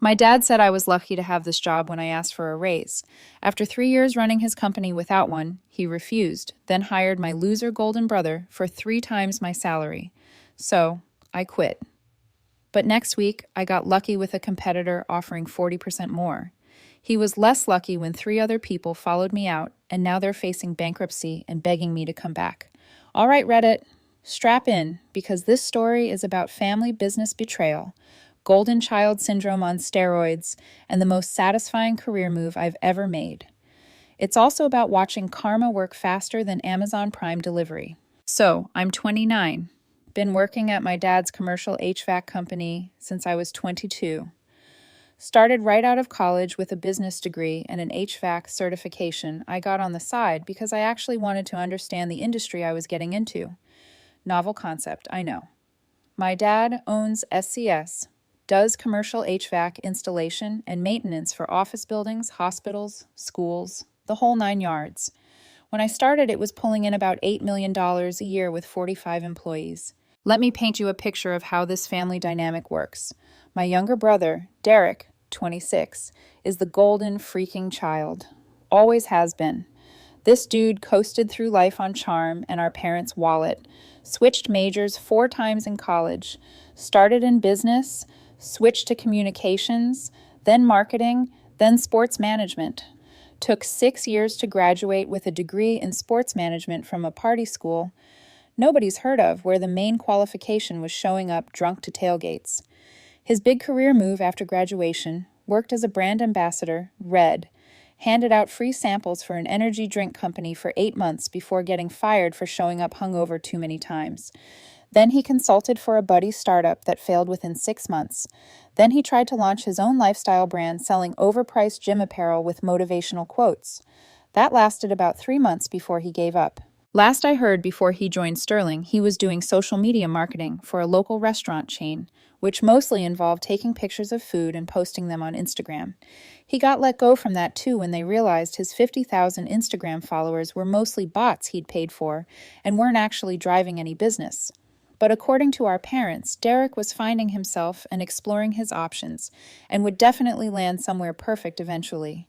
My dad said I was lucky to have this job when I asked for a raise. After 3 years running his company without one, he refused, then hired my loser golden brother for 3 times my salary. So, I quit. But next week, I got lucky with a competitor offering 40% more. He was less lucky when 3 other people followed me out, and now they're facing bankruptcy and begging me to come back. All right, Reddit, strap in, because this story is about family business betrayal, golden child syndrome on steroids, and the most satisfying career move I've ever made. It's also about watching karma work faster than Amazon Prime delivery. So, I'm 29. Been working at my dad's commercial HVAC company since I was 22. Started right out of college with a business degree and an HVAC certification I got on the side because I actually wanted to understand the industry I was getting into. Novel concept, I know. My dad owns SCS, does commercial HVAC installation and maintenance for office buildings, hospitals, schools, the whole 9 yards. When I started, it was pulling in about $8 million a year with 45 employees. Let me paint you a picture of how this family dynamic works. My younger brother, Derek, 26, is the golden freaking child. Always has been. This dude coasted through life on charm and our parents' wallet, switched majors 4 times in college, started in business, switched to communications, then marketing, then sports management. Took 6 years to graduate with a degree in sports management from a party school nobody's heard of, where the main qualification was showing up drunk to tailgates. His big career move after graduation: worked as a brand ambassador, Red, handed out free samples for an energy drink company for 8 months before getting fired for showing up hungover too many times. Then he consulted for a buddy startup that failed within 6 months. Then he tried to launch his own lifestyle brand selling overpriced gym apparel with motivational quotes. That lasted about 3 months before he gave up. Last I heard, before he joined Sterling, he was doing social media marketing for a local restaurant chain, which mostly involved taking pictures of food and posting them on Instagram. He got let go from that too when they realized his 50,000 Instagram followers were mostly bots he'd paid for and weren't actually driving any business. But according to our parents, Derek was finding himself and exploring his options, and would definitely land somewhere perfect eventually.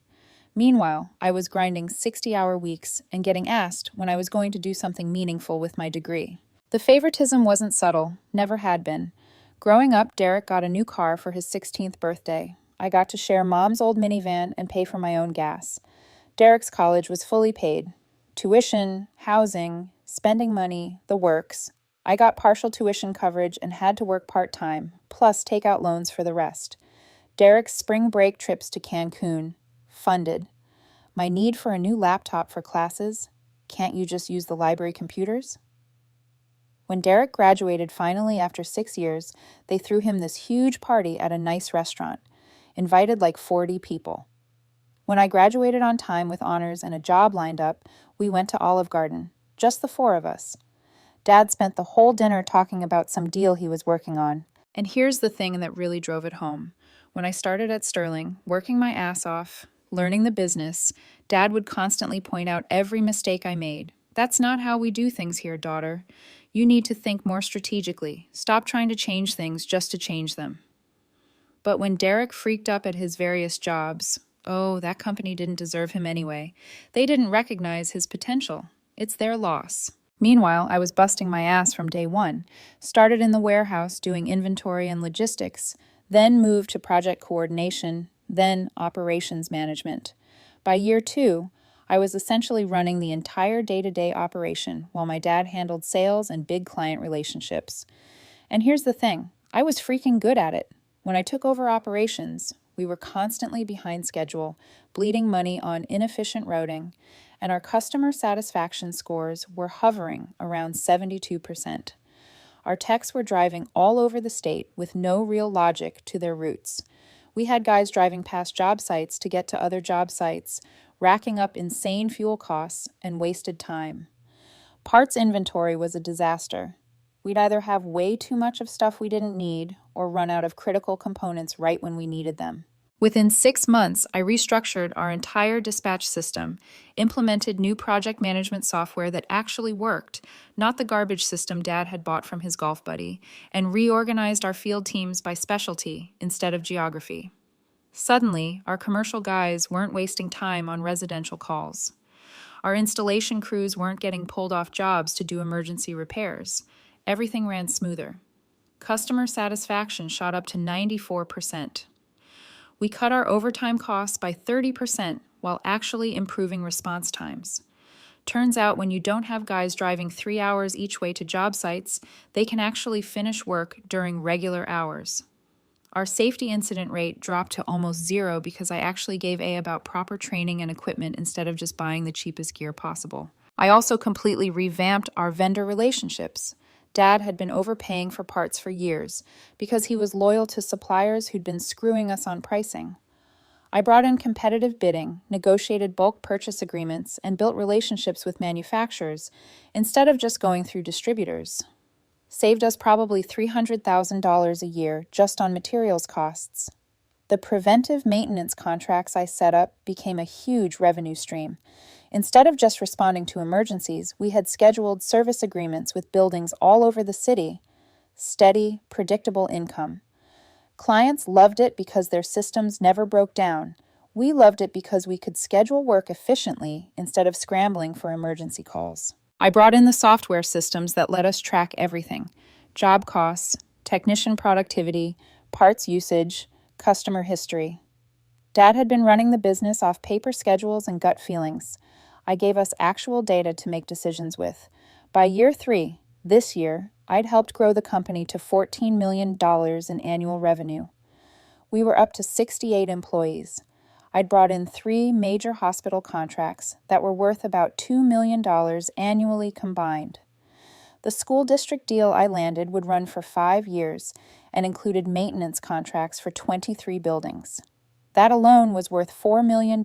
Meanwhile, I was grinding 60-hour weeks and getting asked when I was going to do something meaningful with my degree. The favoritism wasn't subtle, never had been. Growing up, Derek got a new car for his 16th birthday. I got to share Mom's old minivan and pay for my own gas. Derek's college was fully paid. Tuition, housing, spending money, the works. I got partial tuition coverage and had to work part-time, plus take out loans for the rest. Derek's spring break trips to Cancun, funded. My need for a new laptop for classes. Can't you just use the library computers? When Derek graduated finally after 6 years, they threw him this huge party at a nice restaurant. Invited like 40 people. When I graduated on time with honors and a job lined up, we went to Olive Garden, just the 4 of us. Dad spent the whole dinner talking about some deal he was working on. And here's the thing that really drove it home. When I started at Sterling, working my ass off, learning the business, Dad would constantly point out every mistake I made. That's not how we do things here, daughter. You need to think more strategically. Stop trying to change things just to change them. But when Derek freaked up at his various jobs, oh, that company didn't deserve him anyway. They didn't recognize his potential. It's their loss. Meanwhile, I was busting my ass from day one. Started in the warehouse doing inventory and logistics, then moved to project coordination, then operations management. By year 2, I was essentially running the entire day-to-day operation while my dad handled sales and big client relationships. And here's the thing, I was freaking good at it. When I took over operations, we were constantly behind schedule, bleeding money on inefficient routing, and our customer satisfaction scores were hovering around 72%. Our techs were driving all over the state with no real logic to their routes. We had guys driving past job sites to get to other job sites, racking up insane fuel costs and wasted time. Parts inventory was a disaster. We'd either have way too much of stuff we didn't need or run out of critical components right when we needed them. Within 6 months, I restructured our entire dispatch system, implemented new project management software that actually worked, not the garbage system Dad had bought from his golf buddy, and reorganized our field teams by specialty instead of geography. Suddenly, our commercial guys weren't wasting time on residential calls. Our installation crews weren't getting pulled off jobs to do emergency repairs. Everything ran smoother. Customer satisfaction shot up to 94%. We cut our overtime costs by 30% while actually improving response times. Turns out when you don't have guys driving 3 hours each way to job sites, they can actually finish work during regular hours. Our safety incident rate dropped to almost zero because I actually gave A about proper training and equipment instead of just buying the cheapest gear possible. I also completely revamped our vendor relationships. Dad had been overpaying for parts for years because he was loyal to suppliers who'd been screwing us on pricing. I brought in competitive bidding, negotiated bulk purchase agreements, and built relationships with manufacturers instead of just going through distributors. Saved us probably $300,000 a year just on materials costs. The preventive maintenance contracts I set up became a huge revenue stream. Instead of just responding to emergencies, we had scheduled service agreements with buildings all over the city. Steady, predictable income. Clients loved it because their systems never broke down. We loved it because we could schedule work efficiently instead of scrambling for emergency calls. I brought in the software systems that let us track everything: job costs, technician productivity, parts usage, customer history. Dad had been running the business off paper schedules and gut feelings. I gave us actual data to make decisions with. By year 3, this year, I'd helped grow the company to $14 million in annual revenue. We were up to 68 employees. I'd brought in 3 major hospital contracts that were worth about $2 million annually combined. The school district deal I landed would run for 5 years and included maintenance contracts for 23 buildings. That alone was worth $4 million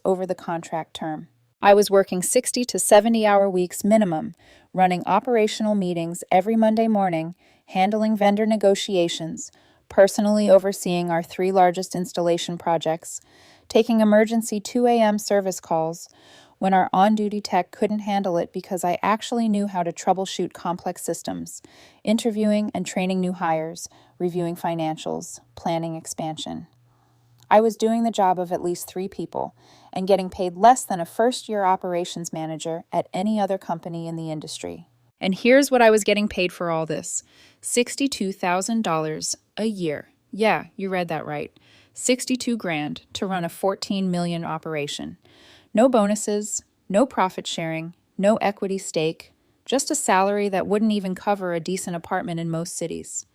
over the contract term. I was working 60 to 70-hour weeks minimum, running operational meetings every Monday morning, handling vendor negotiations, personally overseeing our 3 largest installation projects, taking emergency 2 a.m. service calls when our on-duty tech couldn't handle it because I actually knew how to troubleshoot complex systems, interviewing and training new hires, reviewing financials, planning expansion. I was doing the job of at least 3 people and getting paid less than a first-year operations manager at any other company in the industry. And here's what I was getting paid for all this: $62,000 a year. Yeah, you read that right. 62 grand to run a 14 million operation. No bonuses, no profit sharing, no equity stake, just a salary that wouldn't even cover a decent apartment in most cities.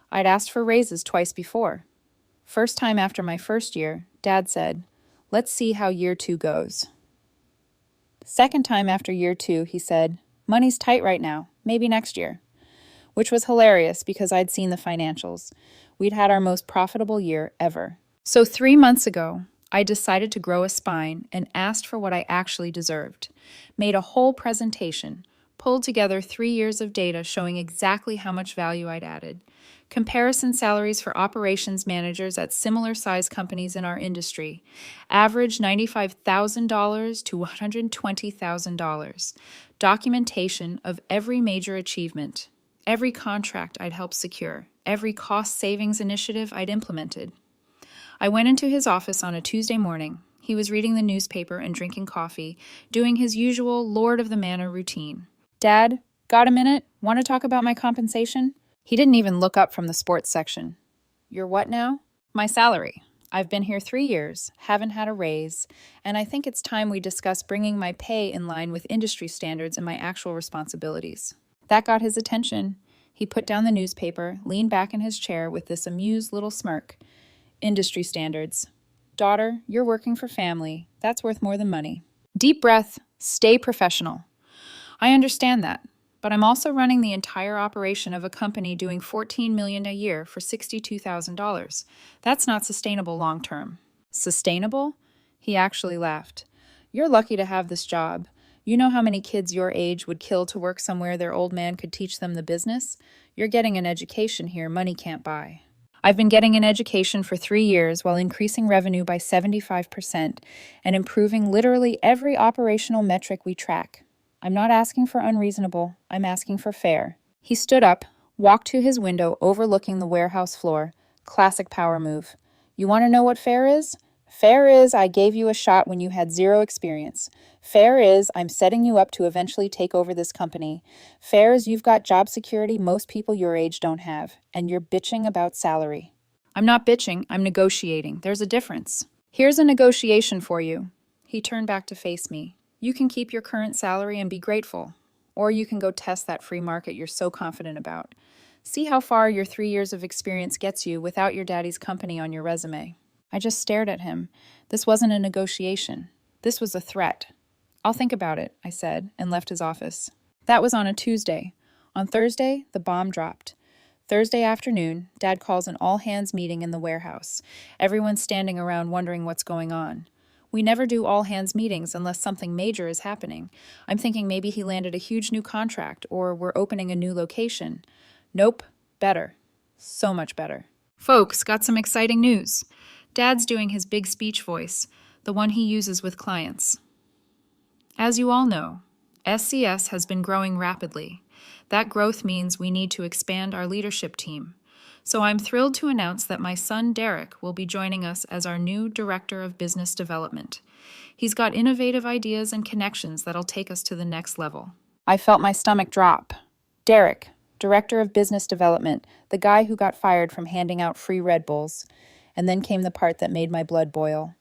I'd asked for raises twice before. First time after my first year, Dad said, "Let's see how year 2 goes." Second time after year 2, he said, "Money's tight right now, maybe next year." Which was hilarious because I'd seen the financials. We'd had our most profitable year ever. So 3 months ago, I decided to grow a spine and asked for what I actually deserved. Made a whole presentation, pulled together 3 years of data showing exactly how much value I'd added. Comparison salaries for operations managers at similar size companies in our industry. Average $95,000 to $120,000. Documentation of every major achievement. Every contract I'd helped secure, every cost savings initiative I'd implemented. I went into his office on a Tuesday morning. He was reading the newspaper and drinking coffee, doing his usual Lord of the Manor routine. "Dad, got a minute? Want to talk about my compensation?" He didn't even look up from the sports section. "Your what now?" "My salary. I've been here 3 years, haven't had a raise, and I think it's time we discuss bringing my pay in line with industry standards and my actual responsibilities." That got his attention. He put down the newspaper, leaned back in his chair with this amused little smirk. "Industry standards. Daughter, you're working for family. That's worth more than money. Deep breath. Stay professional. I understand that, but I'm also running the entire operation of a company doing $14 million a year for $62,000. That's not sustainable long term." "Sustainable?" He actually laughed. "You're lucky to have this job. You know how many kids your age would kill to work somewhere their old man could teach them the business? You're getting an education here money can't buy." I've been getting an education for 3 years while increasing revenue by 75% and improving literally every operational metric we track. I'm not asking for unreasonable, I'm asking for fair. He stood up, walked to his window overlooking the warehouse floor. Classic power move. You want to know what fair is? Fair is I gave you a shot when you had zero experience. Fair is I'm setting you up to eventually take over this company. Fair is you've got job security most people your age don't have, and you're bitching about salary. I'm not bitching, I'm negotiating. There's a difference. Here's a negotiation for you. He turned back to face me. You can keep your current salary and be grateful. Or you can go test that free market you're so confident about. See how far your 3 years of experience gets you without your daddy's company on your resume. I just stared at him. This wasn't a negotiation. This was a threat. I'll think about it, I said, and left his office. That was on a Tuesday. On Thursday, the bomb dropped. Thursday afternoon, Dad calls an all-hands meeting in the warehouse. Everyone's standing around wondering what's going on. We never do all-hands meetings unless something major is happening. I'm thinking maybe he landed a huge new contract or we're opening a new location. Nope, better. So much better. Folks, got some exciting news. Dad's doing his big speech voice, the one he uses with clients. As you all know, SCS has been growing rapidly. That growth means we need to expand our leadership team. So I'm thrilled to announce that my son Derek will be joining us as our new Director of Business Development. He's got innovative ideas and connections that'll take us to the next level. I felt my stomach drop. Derek, Director of Business Development, the guy who got fired from handing out free Red Bulls. And then came the part that made my blood boil.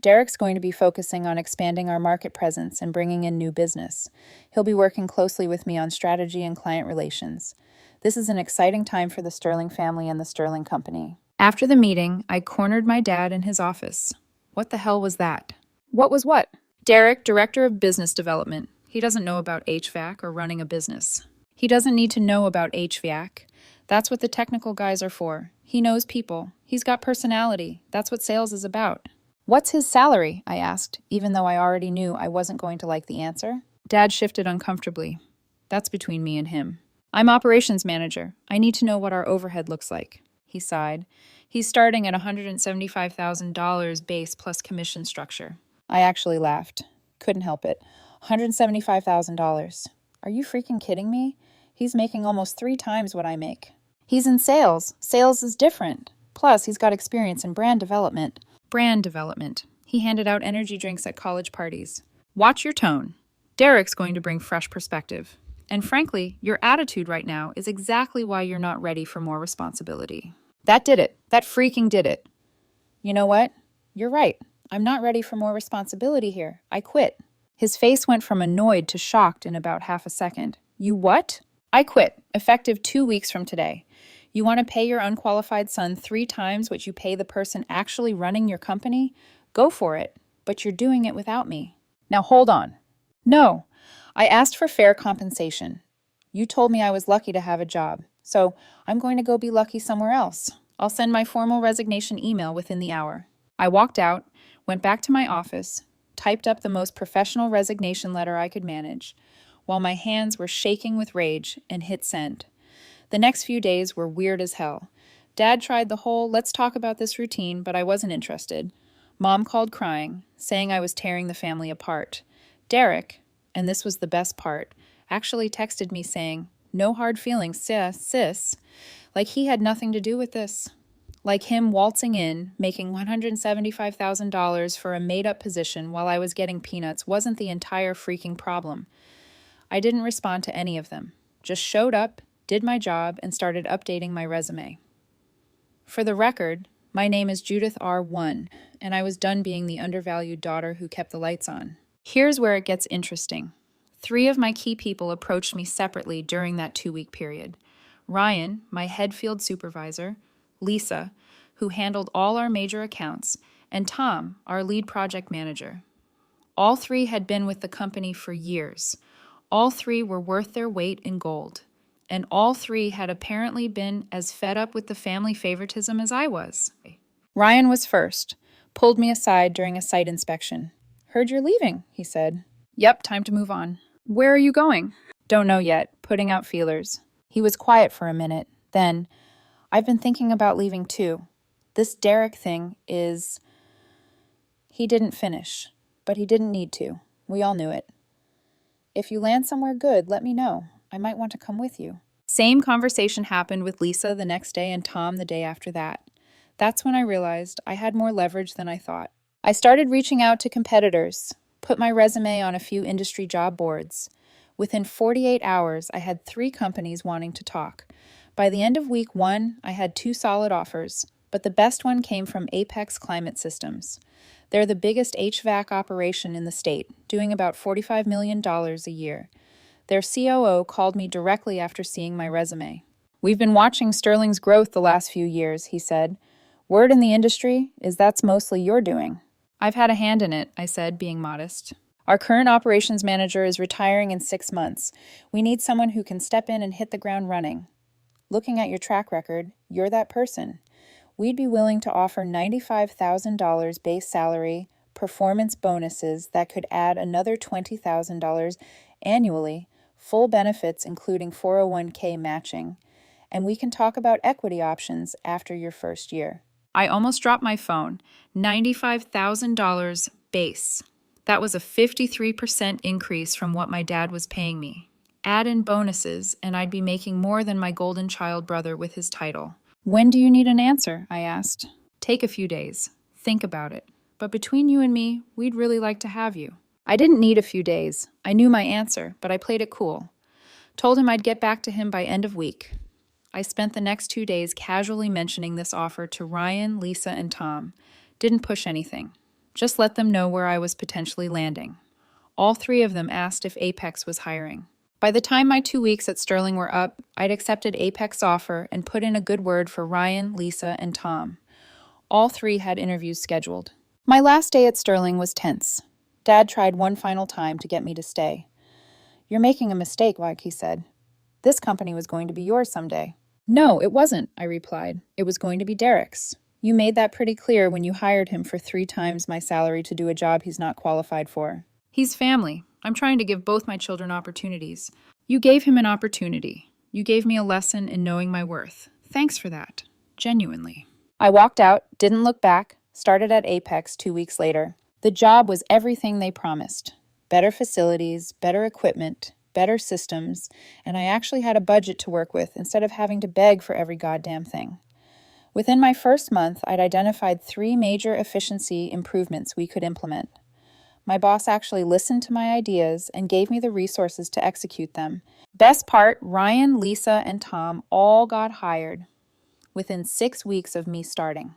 Derek's going to be focusing on expanding our market presence and bringing in new business. He'll be working closely with me on strategy and client relations. This is an exciting time for the Sterling family and the Sterling Company. After the meeting, I cornered my dad in his office. What the hell was that? What was what? Derek, Director of Business Development. He doesn't know about HVAC or running a business. He doesn't need to know about HVAC. That's what the technical guys are for. He knows people. He's got personality. That's what sales is about. What's his salary? I asked, even though I already knew I wasn't going to like the answer. Dad shifted uncomfortably. That's between me and him. I'm operations manager. I need to know what our overhead looks like. He sighed. He's starting at $175,000 base plus commission structure. I actually laughed. Couldn't help it. $175,000. Are you freaking kidding me? He's making almost 3 times what I make. He's in sales. Sales is different. Plus, he's got experience in brand development. Brand development. He handed out energy drinks at college parties. Watch your tone. Derek's going to bring fresh perspective. And frankly, your attitude right now is exactly why you're not ready for more responsibility. That did it. That freaking did it. You know what? You're right. I'm not ready for more responsibility here. I quit. His face went from annoyed to shocked in about half a second. You what? I quit, effective 2 weeks from today. You want to pay your unqualified son 3 times what you pay the person actually running your company? Go for it, but you're doing it without me. Now hold on. No, I asked for fair compensation. You told me I was lucky to have a job, so I'm going to go be lucky somewhere else. I'll send my formal resignation email within the hour. I walked out, went back to my office, typed up the most professional resignation letter I could manage, while my hands were shaking with rage, and hit send. The next few days were weird as hell. Dad tried the whole let's talk about this routine, but I wasn't interested. Mom called crying, saying I was tearing the family apart. Derek, and this was the best part, actually texted me saying, no hard feelings, sis, like he had nothing to do with this. Like him waltzing in, making $175,000 for a made-up position while I was getting peanuts wasn't the entire freaking problem. I didn't respond to any of them, just showed up, did my job, and started updating my resume. For the record, my name is Judith R1, and I was done being the undervalued daughter who kept the lights on. Here's where it gets interesting. 3 of my key people approached me separately during that 2-week period. Ryan, my head field supervisor, Lisa, who handled all our major accounts, and Tom, our lead project manager. All 3 had been with the company for years. All 3 were worth their weight in gold. And all 3 had apparently been as fed up with the family favoritism as I was. Ryan was first, pulled me aside during a site inspection. Heard you're leaving, he said. Yep, time to move on. Where are you going? Don't know yet, putting out feelers. He was quiet for a minute. Then, I've been thinking about leaving too. This Derek thing is... He didn't finish, but he didn't need to. We all knew it. If you land somewhere good, let me know. I might want to come with you. Same conversation happened with Lisa the next day and Tom the day after that. That's when I realized I had more leverage than I thought. I started reaching out to competitors, put my resume on a few industry job boards. Within 48 hours, I had 3 companies wanting to talk. By the end of week 1, I had 2 solid offers, but the best one came from Apex Climate Systems. They're the biggest HVAC operation in the state, doing about $45 million a year. Their COO called me directly after seeing my resume. "We've been watching Sterling's growth the last few years," he said. "Word in the industry is that's mostly your doing." "I've had a hand in it," I said, being modest. "Our current operations manager is retiring in 6 months. We need someone who can step in and hit the ground running. Looking at your track record, you're that person. We'd be willing to offer $95,000 base salary, performance bonuses that could add another $20,000 annually, full benefits including 401k matching, and we can talk about equity options after your first year." I almost dropped my phone. $95,000 base. That was a 53% increase from what my dad was paying me. Add in bonuses, and I'd be making more than my golden child brother with his title. "When do you need an answer?" I asked. "Take a few days. Think about it. But between you and me, we'd really like to have you." I didn't need a few days. I knew my answer, but I played it cool. Told him I'd get back to him by end of week. I spent the next 2 days casually mentioning this offer to Ryan, Lisa, and Tom. Didn't push anything. Just let them know where I was potentially landing. All 3 of them asked if Apex was hiring. By the time my 2 weeks at Sterling were up, I'd accepted Apex's offer and put in a good word for Ryan, Lisa, and Tom. All 3 had interviews scheduled. My last day at Sterling was tense. Dad tried one final time to get me to stay. "You're making a mistake, Mike," he said. "This company was going to be yours someday." "No, it wasn't," I replied. "It was going to be Derek's. You made that pretty clear when you hired him for 3 times my salary to do a job he's not qualified for. He's family. I'm trying to give both my children opportunities. You gave him an opportunity. You gave me a lesson in knowing my worth. Thanks for that. Genuinely." I walked out, didn't look back, started at Apex 2 weeks later. The job was everything they promised. Better facilities, better equipment, better systems, and I actually had a budget to work with instead of having to beg for every goddamn thing. Within my first month, I'd identified 3 major efficiency improvements we could implement. My boss actually listened to my ideas and gave me the resources to execute them. Best part, Ryan, Lisa, and Tom all got hired within 6 weeks of me starting.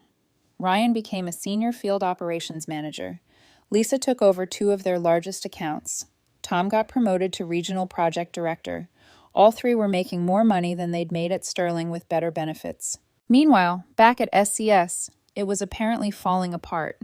Ryan became a senior field operations manager. Lisa took over 2 of their largest accounts. Tom got promoted to regional project director. All 3 were making more money than they'd made at Sterling with better benefits. Meanwhile, back at SCS, it was apparently falling apart.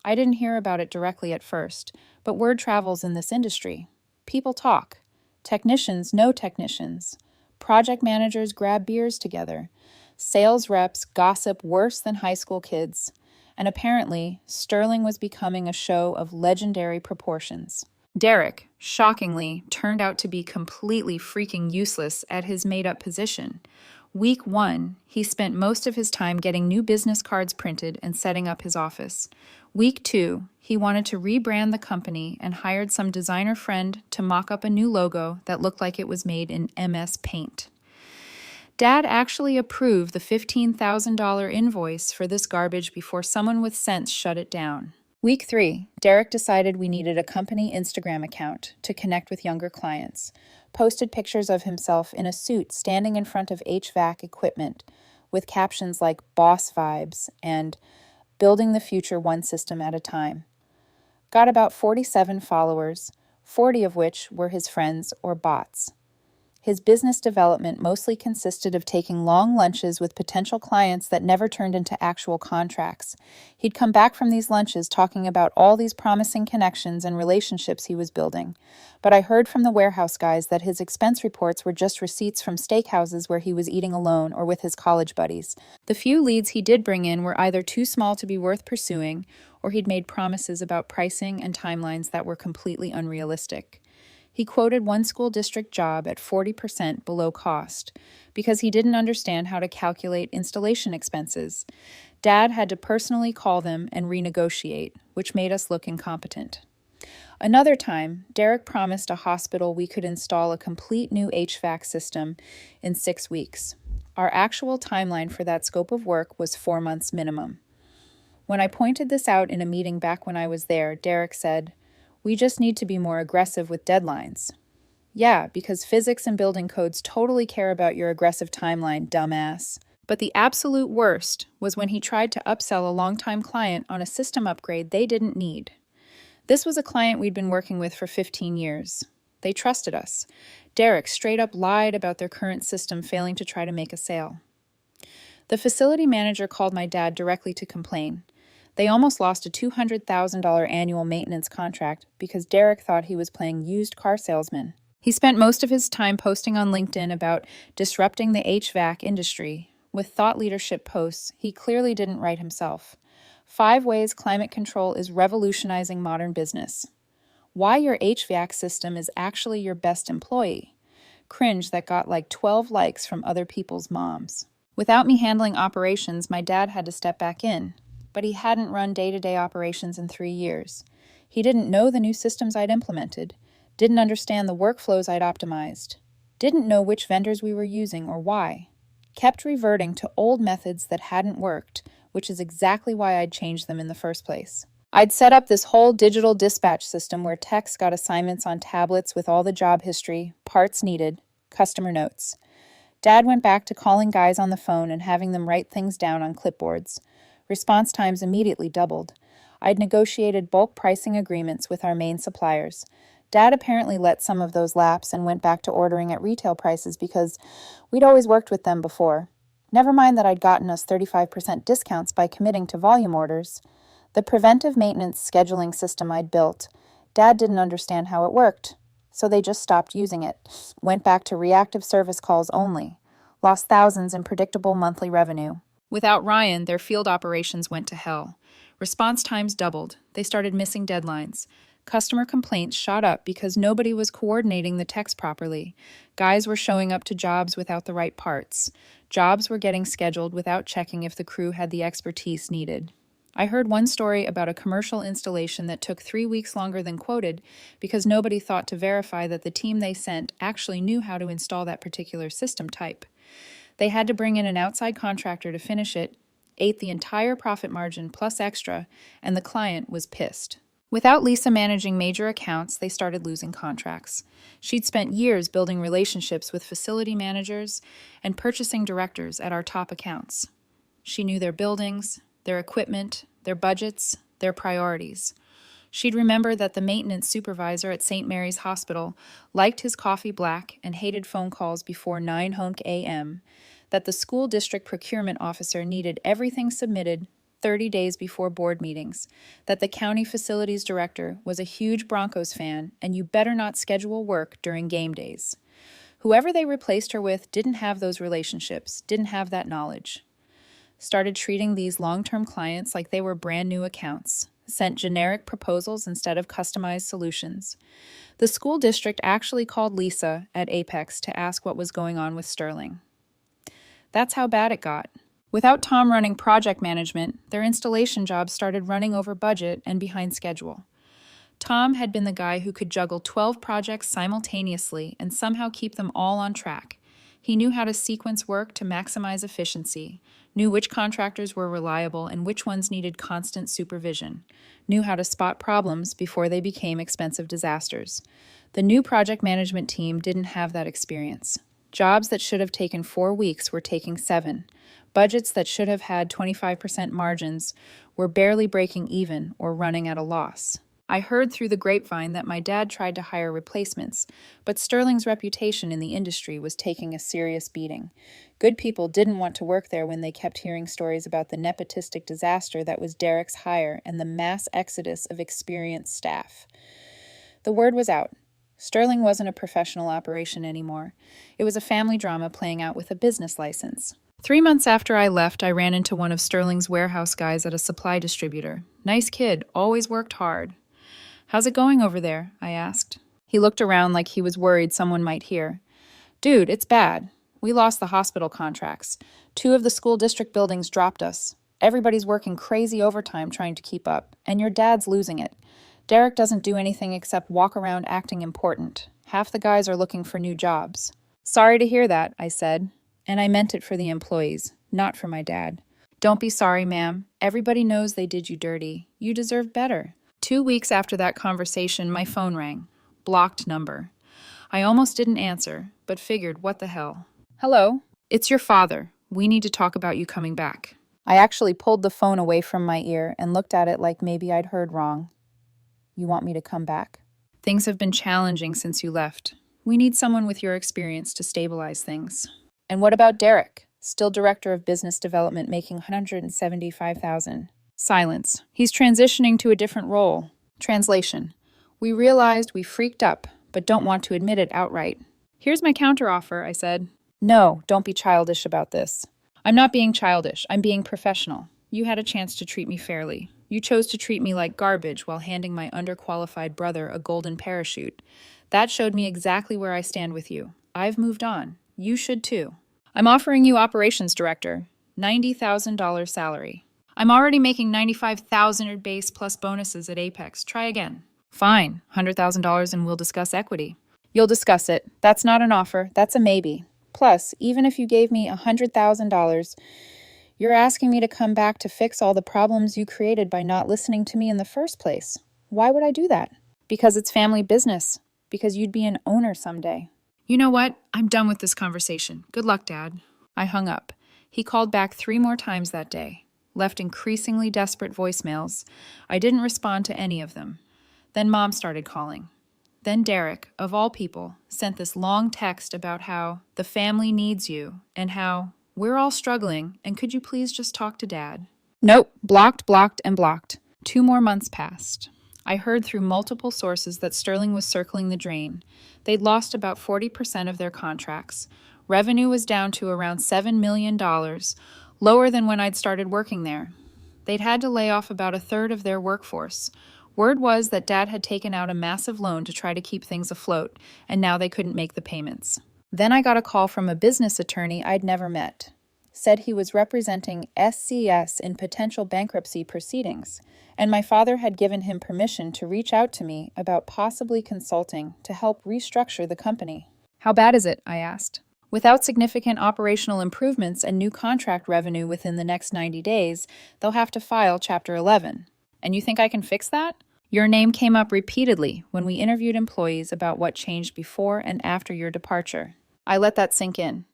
I didn't hear about it directly at first, but word travels in this industry. People talk. Technicians know technicians. Project managers grab beers together. Sales reps gossip worse than high school kids. And apparently, Sterling was becoming a show of legendary proportions. Derek, shockingly, turned out to be completely freaking useless at his made-up position. Week 1, he spent most of his time getting new business cards printed and setting up his office. Week 2, he wanted to rebrand the company and hired some designer friend to mock up a new logo that looked like it was made in MS Paint. Dad actually approved the $15,000 invoice for this garbage before someone with sense shut it down. Week 3, Derek decided we needed a company Instagram account to connect with younger clients. Posted pictures of himself in a suit standing in front of HVAC equipment with captions like "boss vibes" and "building the future one system at a time." Got about 47 followers, 40 of which were his friends or bots. His business development mostly consisted of taking long lunches with potential clients that never turned into actual contracts. He'd come back from these lunches talking about all these promising connections and relationships he was building. But I heard from the warehouse guys that his expense reports were just receipts from steakhouses where he was eating alone or with his college buddies. The few leads he did bring in were either too small to be worth pursuing, or he'd made promises about pricing and timelines that were completely unrealistic. He quoted one school district job at 40% below cost because he didn't understand how to calculate installation expenses. Dad had to personally call them and renegotiate, which made us look incompetent. Another time, Derek promised a hospital we could install a complete new HVAC system in 6 weeks. Our actual timeline for that scope of work was 4 months minimum. When I pointed this out in a meeting back when I was there, Derek said, "We just need to be more aggressive with deadlines." Yeah, because physics and building codes totally care about your aggressive timeline, dumbass. But the absolute worst was when he tried to upsell a longtime client on a system upgrade they didn't need. This was a client we'd been working with for 15 years. They trusted us. Derek straight up lied about their current system failing to try to make a sale. The facility manager called my dad directly to complain. They almost lost a $200,000 annual maintenance contract because Derek thought he was playing used car salesman. He spent most of his time posting on LinkedIn about disrupting the HVAC industry. With thought leadership posts he clearly didn't write himself. 5 ways climate control is revolutionizing modern business. Why your HVAC system is actually your best employee. Cringe that got like 12 likes from other people's moms. Without me handling operations, my dad had to step back in. But he hadn't run day-to-day operations in 3 years. He didn't know the new systems I'd implemented, didn't understand the workflows I'd optimized, didn't know which vendors we were using or why. Kept reverting to old methods that hadn't worked, which is exactly why I'd changed them in the first place. I'd set up this whole digital dispatch system where techs got assignments on tablets with all the job history, parts needed, customer notes. Dad went back to calling guys on the phone and having them write things down on clipboards. Response times immediately doubled. I'd negotiated bulk pricing agreements with our main suppliers. Dad apparently let some of those lapse and went back to ordering at retail prices because we'd always worked with them before. Never mind that I'd gotten us 35% discounts by committing to volume orders. The preventive maintenance scheduling system I'd built, Dad didn't understand how it worked, so they just stopped using it. Went back to reactive service calls only. Lost thousands in predictable monthly revenue. Without Ryan, their field operations went to hell. Response times doubled. They started missing deadlines. Customer complaints shot up because nobody was coordinating the techs properly. Guys were showing up to jobs without the right parts. Jobs were getting scheduled without checking if the crew had the expertise needed. I heard one story about a commercial installation that took 3 weeks longer than quoted because nobody thought to verify that the team they sent actually knew how to install that particular system type. They had to bring in an outside contractor to finish it, ate the entire profit margin plus extra, and the client was pissed. Without Lisa managing major accounts, they started losing contracts. She'd spent years building relationships with facility managers and purchasing directors at our top accounts. She knew their buildings, their equipment, their budgets, their priorities. She'd remember that the maintenance supervisor at St. Mary's Hospital liked his coffee black and hated phone calls before 9 a.m., that the school district procurement officer needed everything submitted 30 days before board meetings, that the county facilities director was a huge Broncos fan and you better not schedule work during game days. Whoever they replaced her with didn't have those relationships, didn't have that knowledge. Started treating these long-term clients like they were brand new accounts, sent generic proposals instead of customized solutions. The school district actually called Lisa at Apex to ask what was going on with Sterling. That's how bad it got. Without Tom running project management, their installation jobs started running over budget and behind schedule. Tom had been the guy who could juggle 12 projects simultaneously and somehow keep them all on track. He knew how to sequence work to maximize efficiency, knew which contractors were reliable and which ones needed constant supervision, knew how to spot problems before they became expensive disasters. The new project management team didn't have that experience. Jobs that should have taken 4 weeks were taking 7. Budgets that should have had 25% margins were barely breaking even or running at a loss. I heard through the grapevine that my dad tried to hire replacements, but Sterling's reputation in the industry was taking a serious beating. Good people didn't want to work there when they kept hearing stories about the nepotistic disaster that was Derek's hire and the mass exodus of experienced staff. The word was out. Sterling wasn't a professional operation anymore. It was a family drama playing out with a business license. 3 months after I left, I ran into one of Sterling's warehouse guys at a supply distributor. Nice kid, always worked hard. "How's it going over there?" I asked. He looked around like he was worried someone might hear. "Dude, it's bad. We lost the hospital contracts. 2 of the school district buildings dropped us. Everybody's working crazy overtime trying to keep up, and your dad's losing it. Derek doesn't do anything except walk around acting important. Half the guys are looking for new jobs." "Sorry to hear that," I said. And I meant it for the employees, not for my dad. Don't be sorry, ma'am. Everybody knows they did you dirty. You deserve better. 2 weeks after that conversation, my phone rang. Blocked number. I almost didn't answer, but figured, what the hell? Hello? It's your father. We need to talk about you coming back. I actually pulled the phone away from my ear and looked at it like maybe I'd heard wrong. You want me to come back? Things have been challenging since you left. We need someone with your experience to stabilize things. And what about Derek? Still director of business development, making $175,000. Silence. He's transitioning to a different role. Translation. We realized we freaked up, but don't want to admit it outright. Here's my counteroffer, I said. No, don't be childish about this. I'm not being childish. I'm being professional. You had a chance to treat me fairly. You chose to treat me like garbage while handing my underqualified brother a golden parachute. That showed me exactly where I stand with you. I've moved on. You should too. I'm offering you operations director, $90,000 salary. I'm already making $95,000 base plus bonuses at Apex. Try again. Fine, $100,000 and we'll discuss equity. You'll discuss it. That's not an offer. That's a maybe. Plus, even if you gave me $100,000, you're asking me to come back to fix all the problems you created by not listening to me in the first place. Why would I do that? Because it's family business. Because you'd be an owner someday. You know what? I'm done with this conversation. Good luck, Dad. I hung up. He called back 3 more times that day, left increasingly desperate voicemails. I didn't respond to any of them. Then Mom started calling. Then Derek, of all people, sent this long text about how the family needs you and how we're all struggling and could you please just talk to Dad? Nope, blocked, and blocked. 2 more months passed. I heard through multiple sources that Sterling was circling the drain. They'd lost about 40% of their contracts. Revenue was down to around $7 million, lower than when I'd started working there. They'd had to lay off about 1/3 of their workforce. Word was that Dad had taken out a massive loan to try to keep things afloat, and now they couldn't make the payments. Then I got a call from a business attorney I'd never met. Said he was representing SCS in potential bankruptcy proceedings, and my father had given him permission to reach out to me about possibly consulting to help restructure the company. How bad is it? I asked. Without significant operational improvements and new contract revenue within the next 90 days, they'll have to file Chapter 11. And you think I can fix that? Your name came up repeatedly when we interviewed employees about what changed before and after your departure. I let that sink in.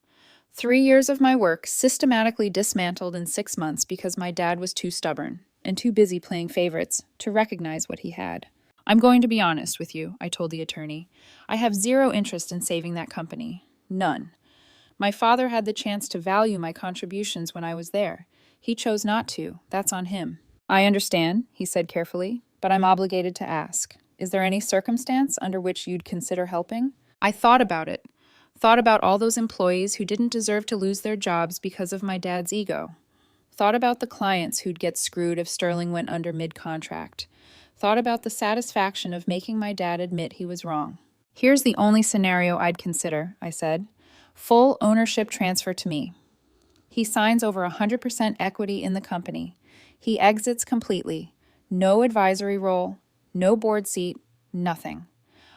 3 years of my work systematically dismantled in 6 months because my dad was too stubborn and too busy playing favorites to recognize what he had. I'm going to be honest with you, I told the attorney. I have 0 interest in saving that company. None. My father had the chance to value my contributions when I was there. He chose not to. That's on him. I understand, he said carefully, but I'm obligated to ask. Is there any circumstance under which you'd consider helping? I thought about it. Thought about all those employees who didn't deserve to lose their jobs because of my dad's ego. Thought about the clients who'd get screwed if Sterling went under mid-contract. Thought about the satisfaction of making my dad admit he was wrong. Here's the only scenario I'd consider, I said. Full ownership transfer to me. He signs over 100% equity in the company. He exits completely. No advisory role, no board seat, nothing.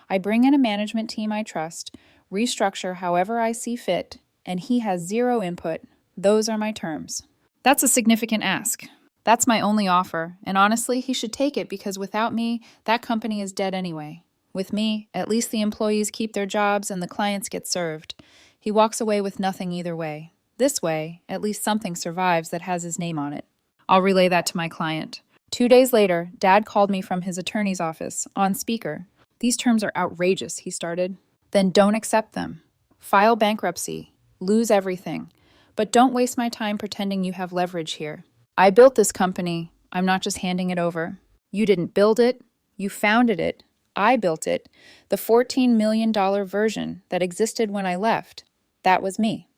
I bring in a management team I trust, restructure however I see fit, and he has 0 input. Those are my terms. That's a significant ask. That's my only offer, and honestly, he should take it because without me, that company is dead anyway. With me, at least the employees keep their jobs and the clients get served. He walks away with nothing either way. This way, at least something survives that has his name on it. I'll relay that to my client. 2 days later, Dad called me from his attorney's office, on speaker. These terms are outrageous, he started. Then don't accept them. File bankruptcy. Lose everything. But don't waste my time pretending you have leverage here. I built this company. I'm not just handing it over. You didn't build it. You founded it. I built it. The $14 million version that existed when I left, that was me.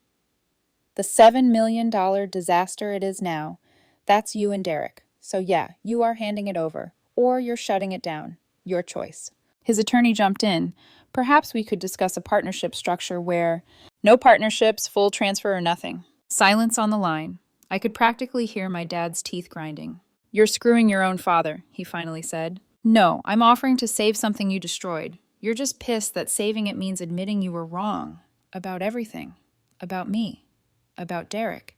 The $7 million disaster it is now, that's you and Derek. So yeah, you are handing it over, or you're shutting it down. Your choice. His attorney jumped in. Perhaps we could discuss a partnership structure where no partnerships, full transfer, or nothing. Silence on the line. I could practically hear my dad's teeth grinding. You're screwing your own father, he finally said. No, I'm offering to save something you destroyed. You're just pissed that saving it means admitting you were wrong. About everything. About me. about Derek,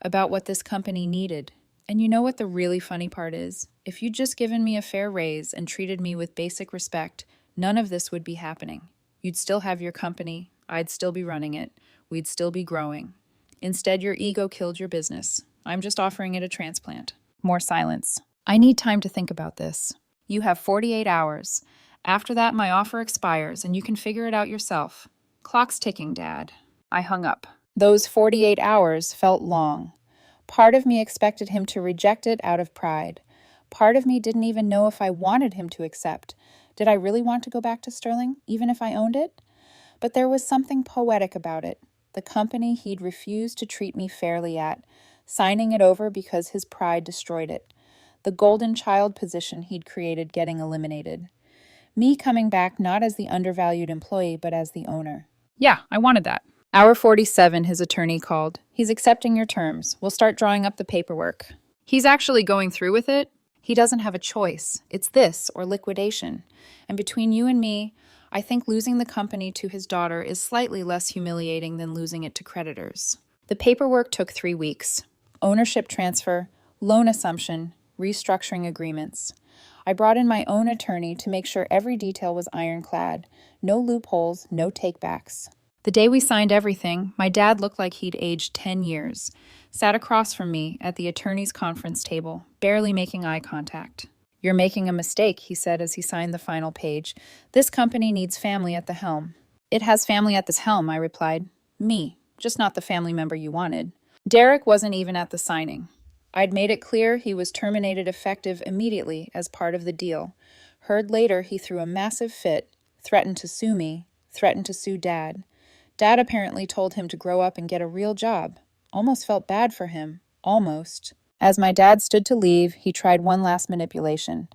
about what this company needed. And you know what the really funny part is? If you'd just given me a fair raise and treated me with basic respect, none of this would be happening. You'd still have your company, I'd still be running it, we'd still be growing. Instead, your ego killed your business. I'm just offering it a transplant. More silence. I need time to think about this. You have 48 hours. After that, my offer expires, and you can figure it out yourself. Clock's ticking, Dad. I hung up. Those 48 hours felt long. Part of me expected him to reject it out of pride. Part of me didn't even know if I wanted him to accept. Did I really want to go back to Sterling, even if I owned it? But there was something poetic about it. The company he'd refused to treat me fairly at, signing it over because his pride destroyed it. The golden child position he'd created getting eliminated. Me coming back not as the undervalued employee, but as the owner. Yeah, I wanted that. Hour 47, his attorney called. He's accepting your terms. We'll start drawing up the paperwork. He's actually going through with it. He doesn't have a choice. It's this or liquidation. And between you and me, I think losing the company to his daughter is slightly less humiliating than losing it to creditors. The paperwork took 3 weeks. Ownership transfer, loan assumption, restructuring agreements. I brought in my own attorney to make sure every detail was ironclad. No loopholes, no takebacks. The day we signed everything, my dad looked like he'd aged 10 years. Sat across from me at the attorney's conference table, barely making eye contact. You're making a mistake, he said as he signed the final page. This company needs family at the helm. It has family at this helm, I replied. Me, just not the family member you wanted. Derek wasn't even at the signing. I'd made it clear he was terminated effective immediately as part of the deal. Heard later he threw a massive fit, threatened to sue me, threatened to sue Dad. Dad apparently told him to grow up and get a real job. Almost felt bad for him. Almost. As my dad stood to leave, he tried one last manipulation.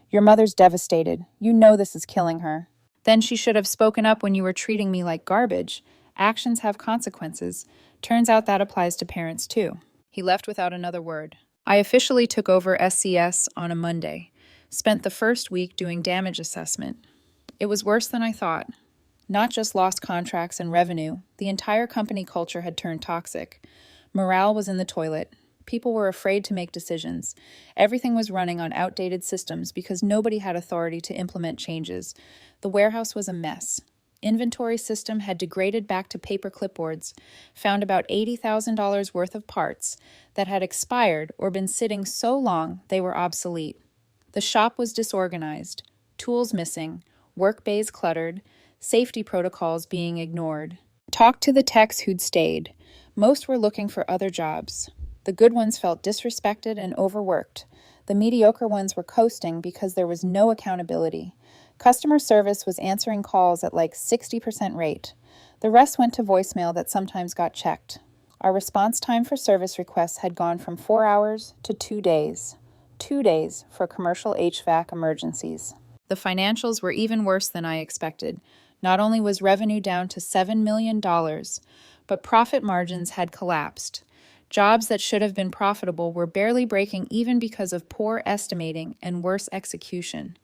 Your mother's devastated. You know this is killing her. Then she should have spoken up when you were treating me like garbage. Actions have consequences. Turns out that applies to parents too. He left without another word. I officially took over SCS on a Monday. Spent the first week doing damage assessment. It was worse than I thought. Not just lost contracts and revenue, the entire company culture had turned toxic. Morale was in the toilet. People were afraid to make decisions. Everything was running on outdated systems because nobody had authority to implement changes. The warehouse was a mess. Inventory system had degraded back to paper clipboards, found about $80,000 worth of parts that had expired or been sitting so long they were obsolete. The shop was disorganized, tools missing, work bays cluttered, safety protocols being ignored. Talked to the techs who'd stayed. Most were looking for other jobs. The good ones felt disrespected and overworked. The mediocre ones were coasting because there was no accountability. Customer service was answering calls at like 60% rate. The rest went to voicemail that sometimes got checked. Our response time for service requests had gone from 4 hours to 2 days. 2 days for commercial HVAC emergencies. The financials were even worse than I expected. Not only was revenue down to $7 million, but profit margins had collapsed. Jobs that should have been profitable were barely breaking even because of poor estimating and worse execution.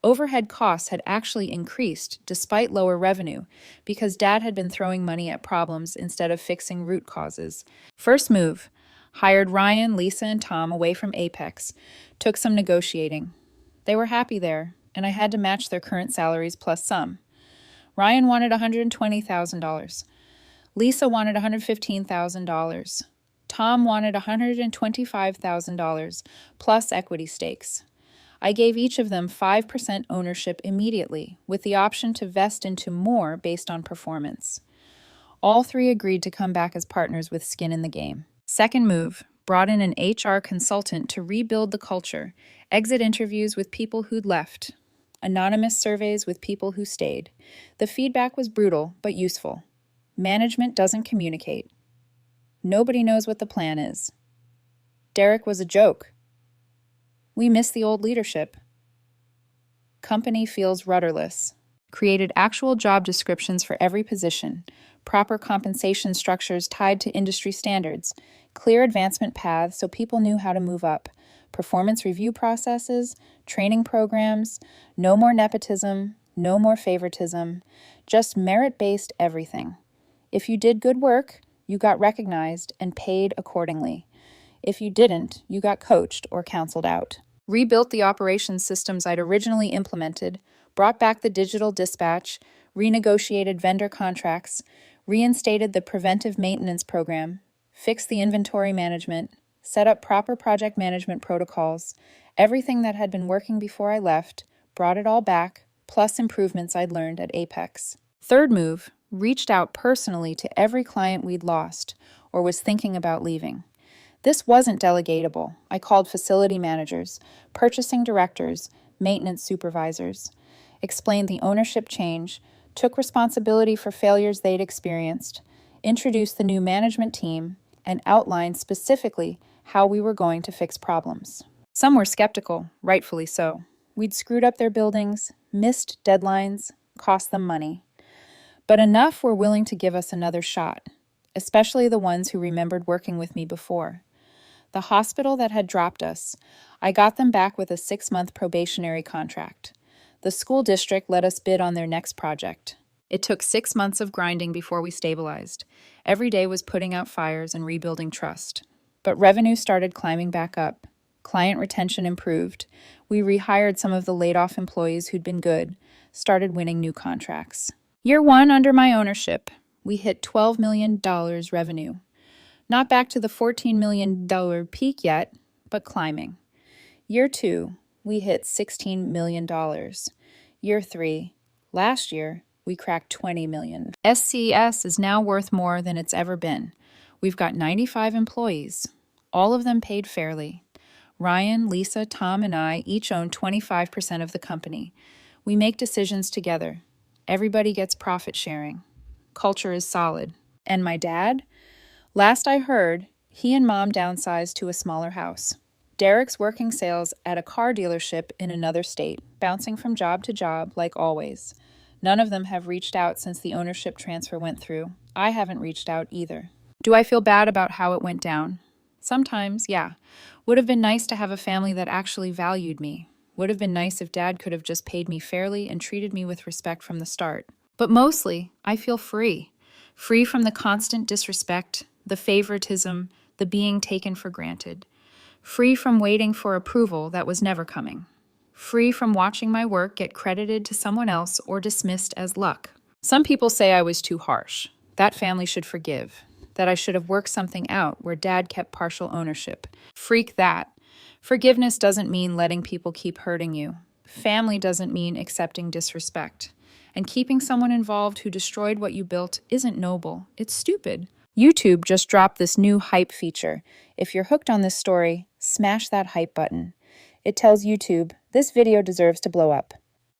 Overhead costs had actually increased despite lower revenue because Dad had been throwing money at problems instead of fixing root causes. First move, hired Ryan, Lisa, and Tom away from Apex. Took some negotiating. They were happy there, and I had to match their current salaries plus some. Ryan wanted $120,000. Lisa wanted $115,000. Tom wanted $125,000 plus equity stakes. I gave each of them 5% ownership immediately, with the option to vest into more based on performance. All three agreed to come back as partners with skin in the game. Second move, brought in an HR consultant to rebuild the culture, exit interviews with people who'd left, anonymous surveys with people who stayed. The feedback was brutal, but useful. Management doesn't communicate. Nobody knows what the plan is. Derek was a joke. We miss the old leadership. Company feels rudderless. Created actual job descriptions for every position, proper compensation structures tied to industry standards, clear advancement paths so people knew how to move up, performance review processes, training programs, no more nepotism, no more favoritism, just merit-based everything. If you did good work, You got recognized and paid accordingly. If you didn't, you got coached or counseled out. Rebuilt the operations systems I'd originally implemented, brought back the digital dispatch, renegotiated vendor contracts, reinstated the preventive maintenance program, fixed the inventory management, set up proper project management protocols, everything that had been working before I left, brought it all back, plus improvements I'd learned at Apex. Third move, reached out personally to every client we'd lost or was thinking about leaving. This wasn't delegatable. I called facility managers, purchasing directors, maintenance supervisors, explained the ownership change, took responsibility for failures they'd experienced, introduced the new management team, and outlined specifically how we were going to fix problems. Some were skeptical, rightfully so. We'd screwed up their buildings, missed deadlines, cost them money. But enough were willing to give us another shot, especially the ones who remembered working with me before. The hospital that had dropped us, I got them back with a 6-month probationary contract. The school district let us bid on their next project. It took 6 months of grinding before we stabilized. Every day was putting out fires and rebuilding trust. But revenue started climbing back up. Client retention improved. We rehired some of the laid-off employees who'd been good, started winning new contracts. Year 1 under my ownership, we hit $12 million revenue. Not back to the $14 million peak yet, but climbing. Year 2, we hit $16 million. Year 3, last year, we cracked $20 million. SCS is now worth more than it's ever been. We've got 95 employees, all of them paid fairly. Ryan, Lisa, Tom, and I each own 25% of the company. We make decisions together. Everybody gets profit sharing. Culture is solid. And my dad? Last I heard, he and Mom downsized to a smaller house. Derek's working sales at a car dealership in another state, bouncing from job to job like always. None of them have reached out since the ownership transfer went through. I haven't reached out either. Do I feel bad about how it went down? Sometimes, yeah. Would have been nice to have a family that actually valued me. Would have been nice if Dad could have just paid me fairly and treated me with respect from the start. But mostly, I feel free. Free from the constant disrespect, the favoritism, the being taken for granted. Free from waiting for approval that was never coming. Free from watching my work get credited to someone else or dismissed as luck. Some people say I was too harsh. That family should forgive. That I should have worked something out where Dad kept partial ownership. Freak that. Forgiveness doesn't mean letting people keep hurting you. Family doesn't mean accepting disrespect. And keeping someone involved who destroyed what you built isn't noble. It's stupid. YouTube just dropped this new hype feature. If you're hooked on this story, smash that hype button. It tells YouTube, this video deserves to blow up.